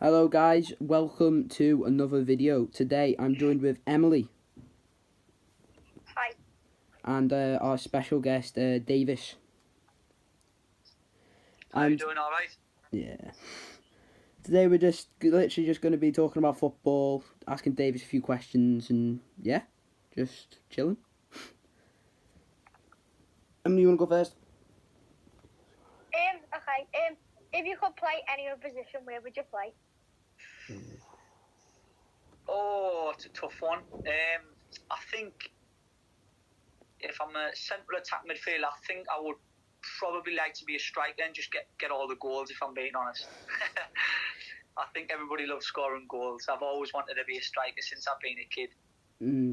Hello guys, welcome to another video. Today I'm joined with Emily. Hi. And our special guest Davis. How are you doing, alright? Yeah. Today we're literally just going to be talking about football, asking Davis a few questions and yeah, just chilling. Emily, you want to go first? Okay. If you could play any other position, where would you play? Oh, it's a tough one. I think if I'm a central attack midfielder, I think I would probably like to be a striker and just get all the goals, if I'm being honest. I think everybody loves scoring goals. I've always wanted to be a striker since I've been a kid.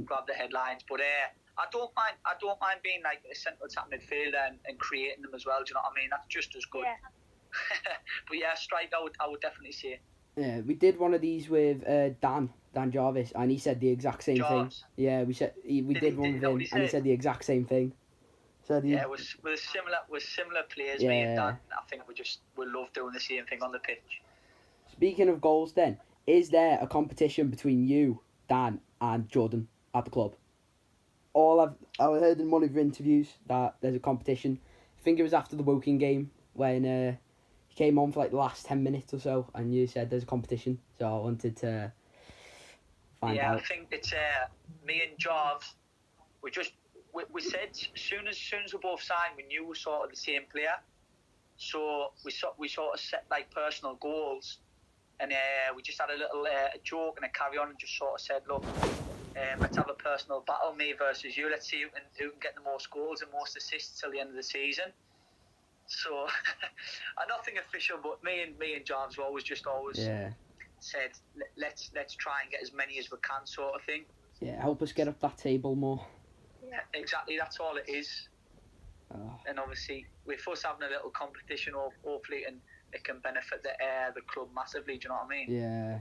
Grab the headlines, but I don't mind being like a central attack midfielder and creating them as well. Do you know what I mean? That's just as good. Yeah. But yeah, striker, I would definitely say. Yeah, we did one of these with Dan Jarvis, and he said the exact same thing. Yeah, we did one with him, and he said the exact same thing. So we're similar players. Yeah. Me and Dan, I think we love doing the same thing on the pitch. Speaking of goals, then, is there a competition between you, Dan, and Jordan at the club? I heard in one of your interviews that there's a competition. I think it was after the Woking game when he came on for like the last 10 minutes or so, and you said there's a competition. So I wanted to find out. Yeah, I think it's me and Jarvis. We said as soon as we both signed, we knew we were sort of the same player. So we sort of set like personal goals, and we just had a little joke and a carry on, and just sort of said, look, let's have a personal battle, me versus you. Let's see who can get the most goals and most assists till the end of the season. So, nothing official, but me and Jarvis always said, let's try and get as many as we can, sort of thing. Yeah, help us get up that table more. Yeah, exactly. That's all it is. Oh. And obviously, with us having a little competition, hopefully, and it can benefit the club massively. Do you know what I mean? Yeah.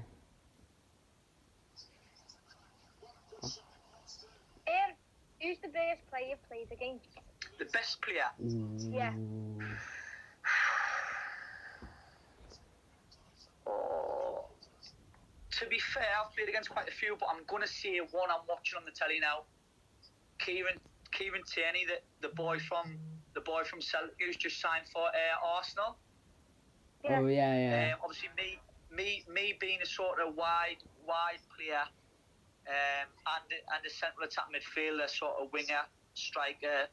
Who's the best player you've played against? The best player? Yeah. Oh, to be fair, I've played against quite a few, but I'm going to say one I'm watching on the telly now. Kieran Tierney, the boy from Celtic, who's just signed for Arsenal. Yeah. Oh yeah. Obviously, me being a sort of wide player, and a central attack midfielder, sort of winger, striker,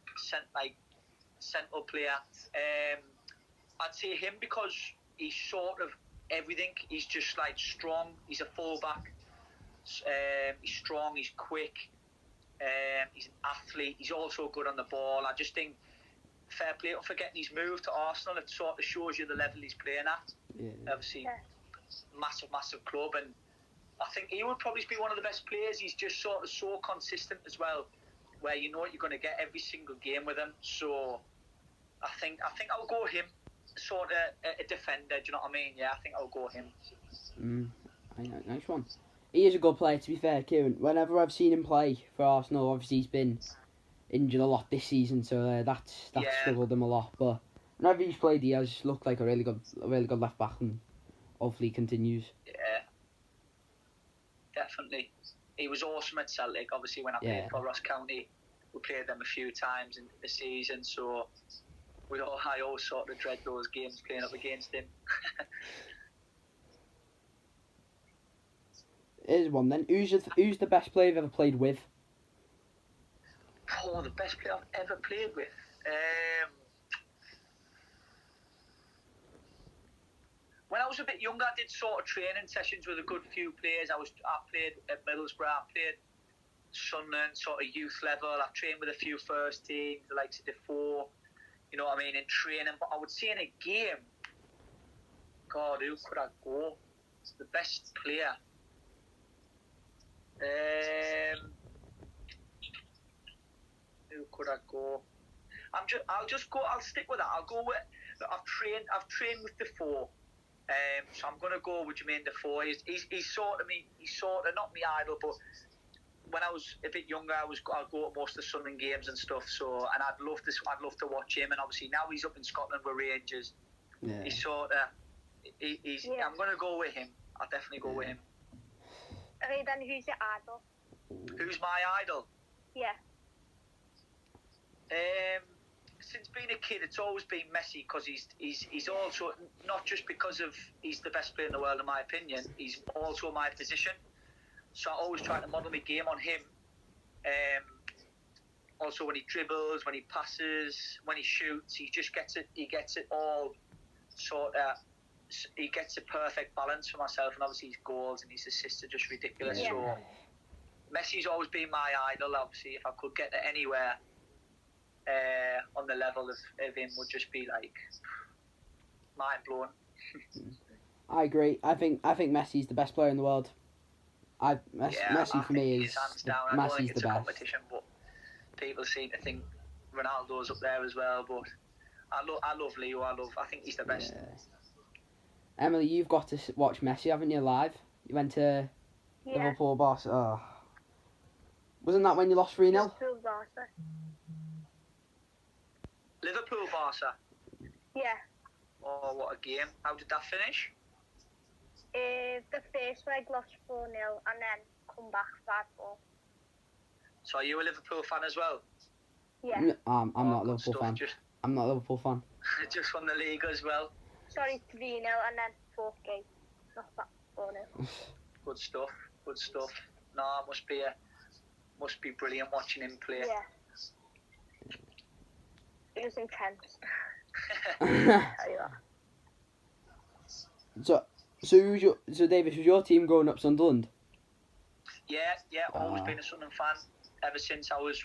central player. I'd say him because he's sort of everything. He's just like strong. He's a fullback. He's strong. He's quick. He's an athlete. He's also good on the ball. I just think fair play for getting his move to Arsenal. It sort of shows you the level he's playing at. Yeah. Obviously, massive club, and I think he would probably be one of the best players. He's just sort of so consistent as well, where you know what you're going to get every single game with him. So I think I'll go him. Sort of a defender. Do you know what I mean? Yeah, I think I'll go him. Nice one. He is a good player, to be fair, Kieran. Whenever I've seen him play for Arsenal, obviously he's been injured a lot this season, so that's struggled him a lot. But whenever he's played, he has looked like a really good left back, and hopefully continues. Yeah, definitely. He was awesome at Celtic. Obviously, when I played for Ross County, we played them a few times in the season, so I always sort of dread those games playing up against him. Here's one then. Who's the best player you've ever played with? Oh, the best player I've ever played with. When I was a bit younger, I did sort of training sessions with a good few players. I played at Middlesbrough. I played Sunderland, sort of youth level. I trained with a few first teams, the likes of Defoe. You know what I mean, in training. But I would say in a game, God, who could I go? It's the best player. Who could I go? I'll stick with that. I'll go with. I've trained with Defoe. So I'm gonna go with Jermaine Defoe. He's sort of not my idol, but when I was a bit younger, I'd go to most of the Sunderland games and stuff. So, and I'd love to watch him. And obviously now he's up in Scotland with Rangers. Yeah. he's. Yeah. I'm gonna go with him. I'll definitely go with him. Okay, then who's your idol? Who's my idol? Yeah. Since being a kid, it's always been Messi because he's also not just because of he's the best player in the world in my opinion. He's also my position, so I always try to model my game on him. Also, when he dribbles, when he passes, when he shoots, he just gets it. He gets it all sort of. He gets a perfect balance for myself, and obviously his goals and his assists are just ridiculous. Yeah. So Messi's always been my idol. Obviously, if I could get to anywhere on the level of him, would just be like mind blowing. I agree. I think Messi's the best player in the world. Messi for me is hands down. I don't think Messi's it's the a best. competition, but people seem to think Ronaldo's up there as well. But I love Leo. I think he's the best. Yeah. Emily, you've got to watch Messi, haven't you, live? You went to Yeah. Liverpool, boss. Oh. Wasn't that when you lost 3-0? Liverpool, Barca. Liverpool, Barca. Yeah. Oh, what a game! How did that finish? The first leg lost 4-0 and then come back 5-4. So are you a Liverpool fan as well? Yeah. I'm not a good Liverpool stuff. fan. I'm not a Liverpool fan. Just from the league as well. Sorry, 3-0 and then fourth game. Not that 4-0. Good stuff. Good stuff. No, it must be brilliant watching him play. Yeah. It was intense. Tell you that. So Davis, was your team growing up Sunderland? Yeah. Always been a Sunderland fan ever since I was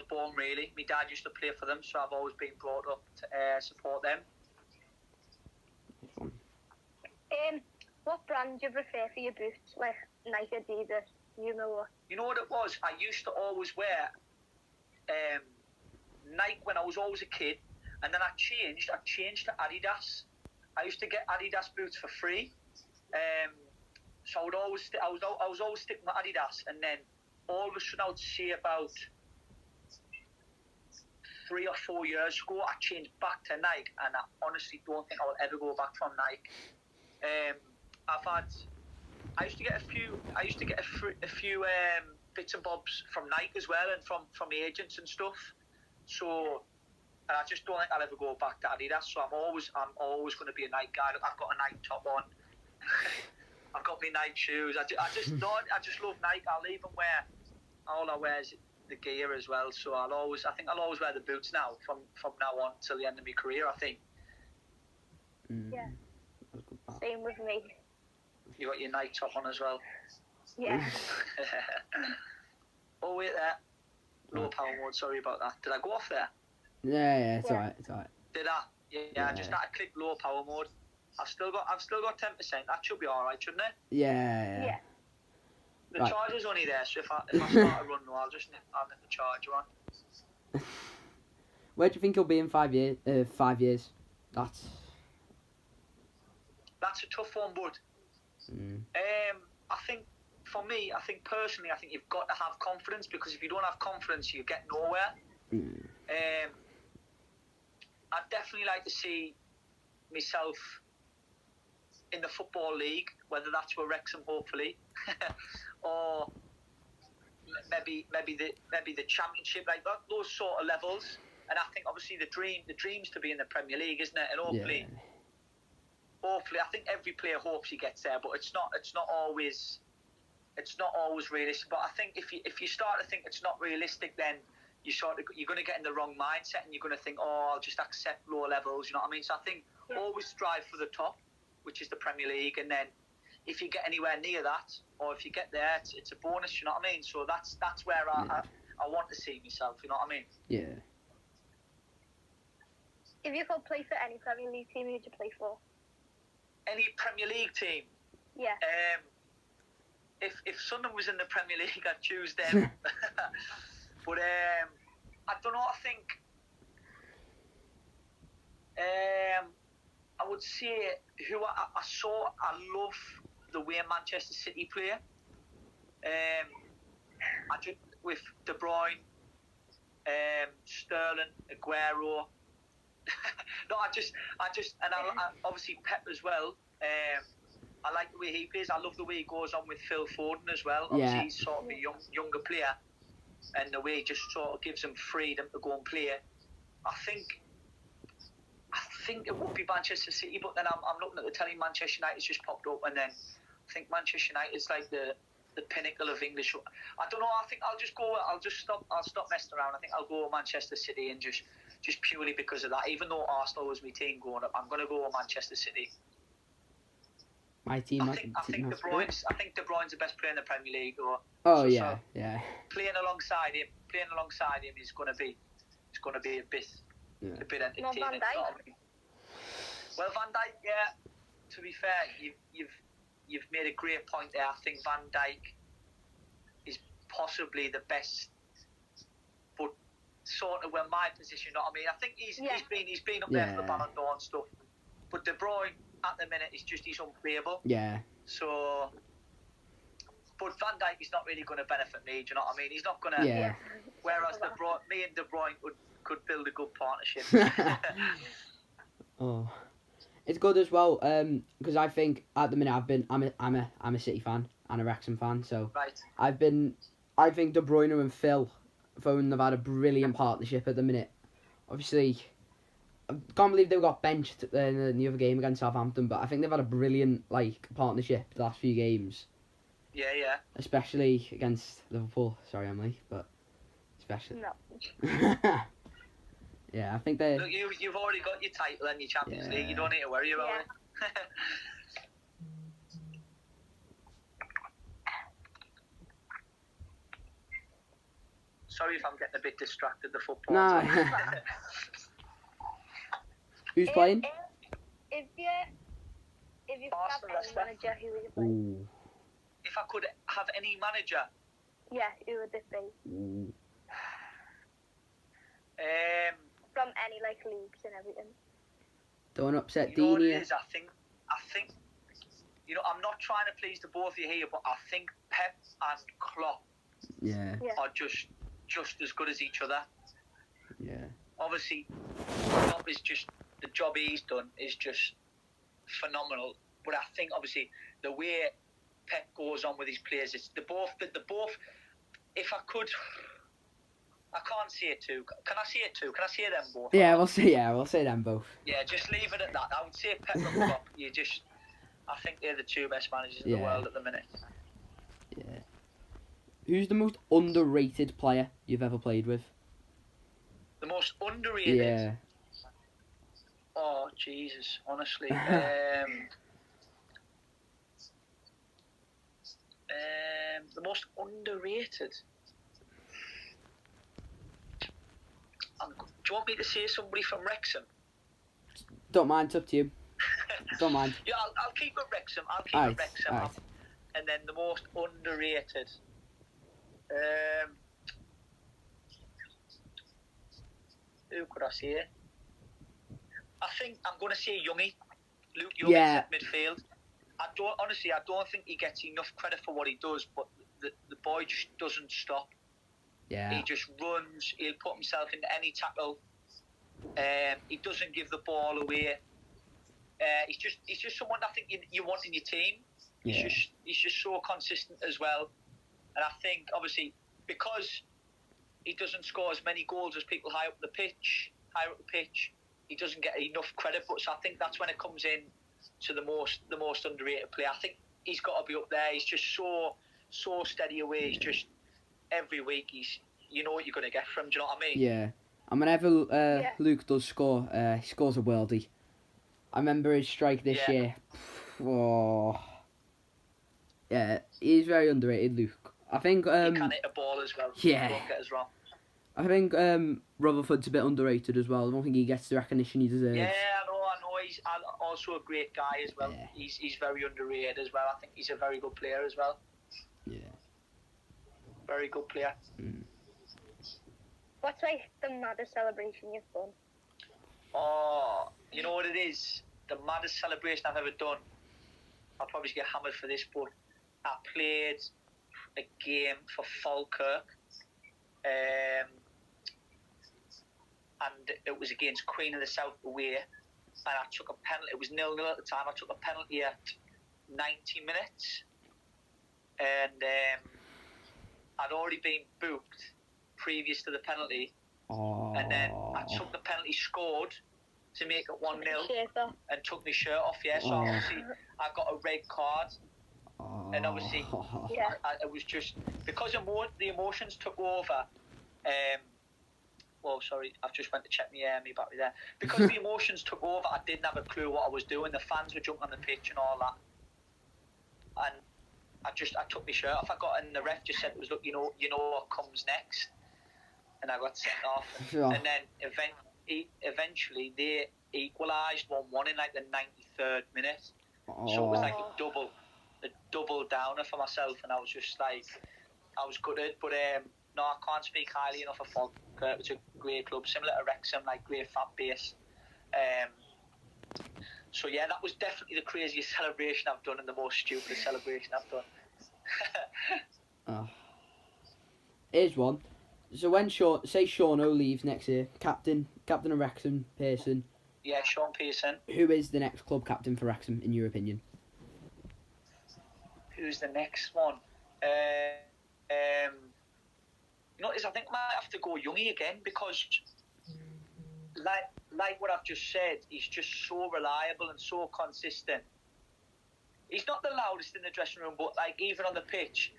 born. Really, my dad used to play for them, so I've always been brought up to support them. What brand do you prefer for your boots? Like Nike, Adidas, you know what? You know what it was? I used to always wear Nike when I was always a kid, and then I changed to Adidas. I used to get Adidas boots for free. So I was always sticking with Adidas, and then all of a sudden I would see about 3 or 4 years ago I changed back to Nike, and I honestly don't think I will ever go back from Nike. I used to get a few bits and bobs from Nike as well, and from agents and stuff. So, and I just don't think I'll ever go back to Adidas. So I'm always going to be a Nike guy. I've got a Nike top on. I've got my Nike shoes. I just love Nike. I'll even wear all I wear is the gear as well. So I think I'll always wear the boots now from now on till the end of my career. I think. Yeah. Same with me. You got your Nike top on as well. Yeah. Oh wait there. Low power mode. Sorry about that. Did I go off there? Yeah, it's alright. Did I? Yeah. I just had to click low power mode. I've still got 10%. That should be all right, shouldn't it? Yeah. The Right. charger's only there, so if I start a run, I'll nip the charger on. Where do you think you'll be in 5 years? 5 years. That's a tough one, bud. I think for me, personally, you've got to have confidence, because if you don't have confidence, you get nowhere. I'd definitely like to see myself in the Football League, whether that's with Wrexham, hopefully, or maybe the Championship, like those sort of levels. And I think obviously the dream's to be in the Premier League, isn't it? And hopefully, I think every player hopes he gets there, but it's not always realistic. But I think if you start to think it's not realistic, then you're going to get in the wrong mindset, and you're going to think, oh, I'll just accept lower levels. You know what I mean? So I think always strive for the top, which is the Premier League, and then if you get anywhere near that, or if you get there, it's a bonus. You know what I mean? So that's where I want to see myself. You know what I mean? Yeah. If you could play for any Premier League team, who'd you play for? Any Premier League team? Yeah. If Sunderland was in the Premier League, I'd choose them. But I don't know. I think I would say who I saw. I love the way Manchester City play. I just with De Bruyne, Sterling, Aguero, No, and I obviously Pep as well. I like the way he plays. I love the way he goes on with Phil Foden as well. Obviously, Yeah. he's sort of a younger player, and the way he just sort of gives him freedom to go and play. I think it would be Manchester City, but then I'm looking at the telly. Manchester United's just popped up, and then I think Manchester United's like the pinnacle of English. I don't know. I think I'll stop messing around. I think I'll go with Manchester City, and just purely because of that. Even though Arsenal was my team growing up, I'm going to go with Manchester City. My team. I think De Bruyne's the best player in the Premier League. Yeah. Playing alongside him is going to be a bit entertaining. Well, Van Dijk. Well, Van Dijk, yeah. To be fair, you've made a great point there. I think Van Dijk is possibly the best, but sort of my position. You know what I mean? I think he's been up there for the Ballon d'Or and stuff. But De Bruyne at the minute is just he's unplayable. Yeah. So, but Van Dijk is not really going to benefit me. Do you know what I mean? He's not going to. Yeah. Whereas me and De Bruyne could build a good partnership. Oh, it's good as well. Because I think at the minute I'm a City fan and a Wrexham fan. So Right. I think De Bruyne and Phil Foden have had a brilliant partnership at the minute. Obviously, I can't believe they got benched in the other game against Southampton, but I think they've had a brilliant partnership the last few games. Yeah. Especially against Liverpool. Sorry, Emily, but especially. No. Yeah, I think they. Look, you've already got your title and your Champions League. You don't need to worry about it. Sorry if I'm getting a bit distracted. The football. Nah. Who's playing? If you could have any manager, who would you play? Ooh. If I could have any manager, Yeah, who would it be? Ooh. From any leagues and everything. Don't upset you know what it Dini. is? I think, I'm not trying to please the both of you here, but I think Pep and Klopp Yeah. are just as good as each other. Yeah. Obviously, Klopp is just, the job he's done is just phenomenal. But I think obviously the way Pep goes on with his players, it's the both. If I could, I can't say it too. Can I say it too? Can I say them both? Yeah, we'll say them both. Yeah, just leave it at that. I would say Pep and Klopp. I think they're the two best managers in the world at the minute. Yeah. Who's the most underrated player you've ever played with? The most underrated? Yeah. Oh, Jesus, honestly. The most underrated? Do you want me to say somebody from Wrexham? Don't mind, it's up to you. Don't mind. Yeah, I'll keep it Wrexham. Alright. And then the most underrated. Who could I say? I think I'm going to say Youngie. Luke Young at midfield. I don't think he gets enough credit for what he does, but the boy just doesn't stop. Yeah. He just runs. He'll put himself into any tackle. He doesn't give the ball away. He's just someone I think you want in your team. Yeah. He's just so consistent as well. And I think obviously because he doesn't score as many goals as people higher up the pitch, he doesn't get enough credit. But so I think that's when it comes in to the most underrated player. I think he's got to be up there. He's just so steady away. He's just every week you know what you're going to get from. Do you know what I mean? Yeah. And whenever Luke does score, he scores a worldie. I remember his strike this year. Oh. Yeah, he's very underrated, Luke. I think he can hit a ball as well. Yeah. Don't get us wrong. I think Rutherford's a bit underrated as well. I don't think he gets the recognition he deserves. Yeah, I know. He's also a great guy as well. Yeah. He's very underrated as well. I think he's a very good player as well. Yeah. Very good player. Mm. What's the maddest celebration you've done? Oh, you know what it is? The maddest celebration I've ever done. I'll probably get hammered for this, but I played a game for Falkirk. and it was against Queen of the South away, and I took a penalty. It was 0-0 at the time. I took a penalty at 90 minutes, and I'd already been booked previous to the penalty, and then I took the penalty, scored to make it 1-0, and took my shirt off. Yeah, so obviously I got a red card, and obviously it was just because the emotions took over. Well, sorry, I've just went to check my battery there. Because the emotions took over, I didn't have a clue what I was doing. The fans were jumping on the pitch and all that, and I took my shirt off. I got in, the ref just said, "It was look, you know what comes next," and I got sent off. And then eventually they equalised 1-1 in like the 93rd minute. So it was like a double downer for myself, and I was just like, I was gutted. But no, I can't speak highly enough of Falkirk. It's a great club, similar to Wrexham, like great fan base. So yeah, that was definitely the craziest celebration I've done and the most stupidest celebration I've done. Here's one. So when Sean O leaves next year, captain of Wrexham, Pearson. Yeah, Sean Pearson. Who is the next club captain for Wrexham, in your opinion? Who's the next one? You know, I think I might have to go Youngie again, because like what I've just said, he's just so reliable and so consistent. He's not the loudest in the dressing room, but like even on the pitch,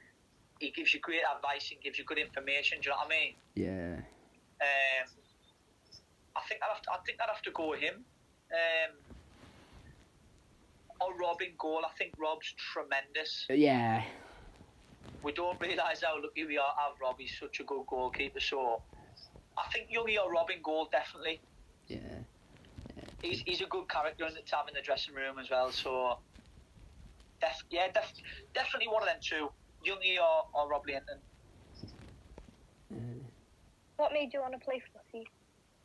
he gives you great advice and gives you good information. Do you know what I mean? Yeah. I think I'd have to go with him. Or Rob in goal. I think Rob's tremendous. Yeah. We don't realise how lucky we are to have Rob. He's such a good goalkeeper. So I think Youngie or Rob in goal, definitely. Yeah. He's a good character to have in the dressing room as well. So definitely one of them two, Youngie or Rob Linton. What made you want to play footy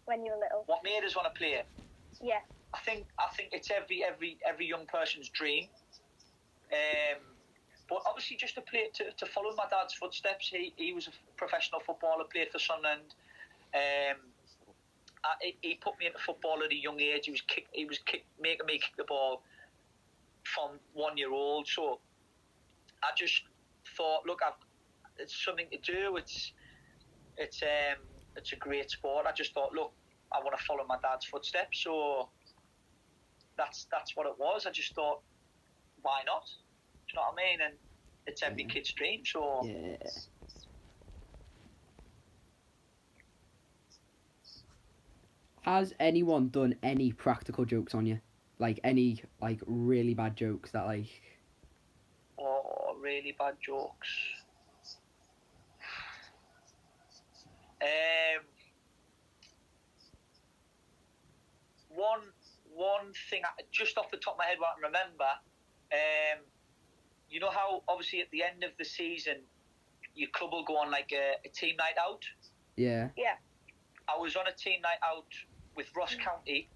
when you were little? What made us want to play? Yeah. I think it's every young person's dream. But obviously just to play to follow my dad's footsteps. He was a professional footballer, played for Sunderland. He put me into football at a young age. He was making me kick the ball from 1 year old. So I just thought, look, it's something to do. It's a great sport. I just thought, look, I want to follow my dad's footsteps. So that's what it was. I just thought, why not? Do you know what I mean? And it's every kid's dream. So yeah. Has anyone done any practical jokes on you? Like any really bad jokes that like? Oh, really bad jokes. One thing just off the top of my head, what I can remember. You know how obviously at the end of the season, your club will go on like a team night out. Yeah. Yeah. I was on a team night out with Ross County.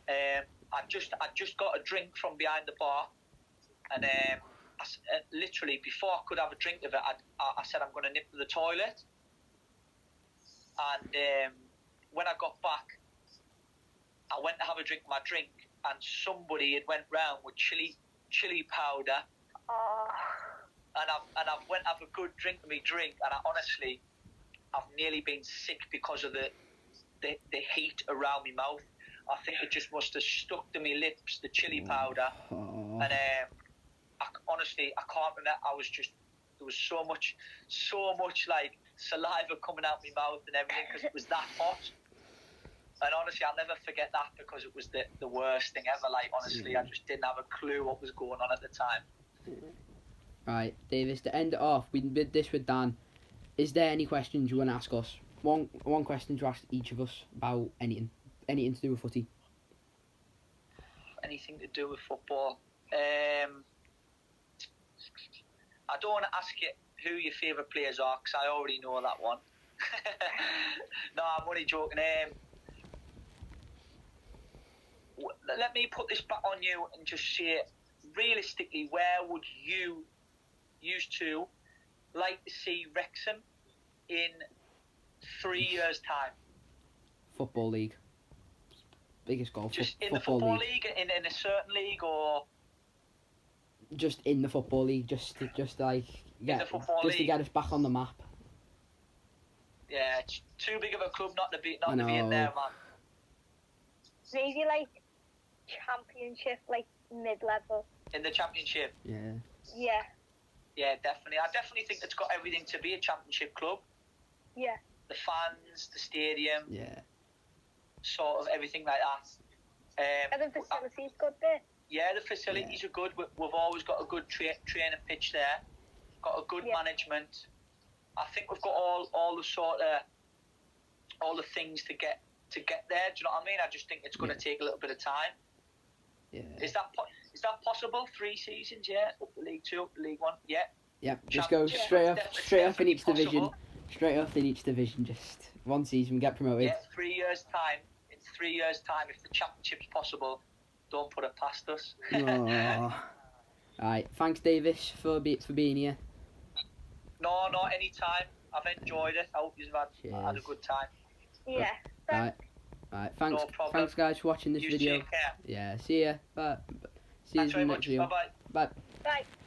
I just got a drink from behind the bar, and literally before I could have a drink of it, I said I'm going to nip to the toilet. And when I got back, I went to have a drink of my drink, and somebody had went round with chili powder. Oh. And I went to have a good drink of my drink, and I've nearly been sick because of the heat around my mouth. I think it just must have stuck to my lips, the chili powder. Oh. And honestly, I can't remember. There was so much like saliva coming out my mouth and everything because it was that hot. And honestly, I'll never forget that because it was the worst thing ever. Like, honestly, I just didn't have a clue what was going on at the time. Right, Davis, to end it off, we did this with Dan. Is there any questions you want to ask us? One question to ask each of us about anything to do with footy. Anything to do with football? I don't want to ask you who your favourite players are because I already know that one. No, I'm only joking. Let me put this back on you and just say, realistically, where would you used to like to see Wrexham in 3 years' time? football league. Biggest goal. Just in the football league, in a certain league, or just in the football league, just like in the football just to league. get us back on the map. Yeah, it's too big of a club not to be I in there, know. man. Maybe like championship, like mid-level. In the championship. Yeah. Yeah, Yeah, definitely. I definitely think it's got everything to be a championship club. yeah. The fans, the stadium, Yeah. sort of everything like that. And the facilities good there. Yeah, the facilities are good. We've always got a good training pitch there. Got a good management. I think we've got all the sort of all the things to get there. Do you know what I mean? I just think it's going to take a little bit of time. Yeah. Is that possible? 3 seasons, yeah. Up to League 2, up to League 1, yeah. Yeah. Just go straight up in each division. Straight up in each division. Just one season, get promoted. Yeah, 3 years time. In 3 years time, if the championship's possible, don't put it past us. Alright, thanks Davis for being here. No, anytime. I've enjoyed it. I hope you've had a good time. Yeah. Alright, thanks, No problem. thanks guys for watching this You video. take care. Yeah, see ya. Bye. See you Thanks very in the much. next video. Bye-bye. Bye. Bye.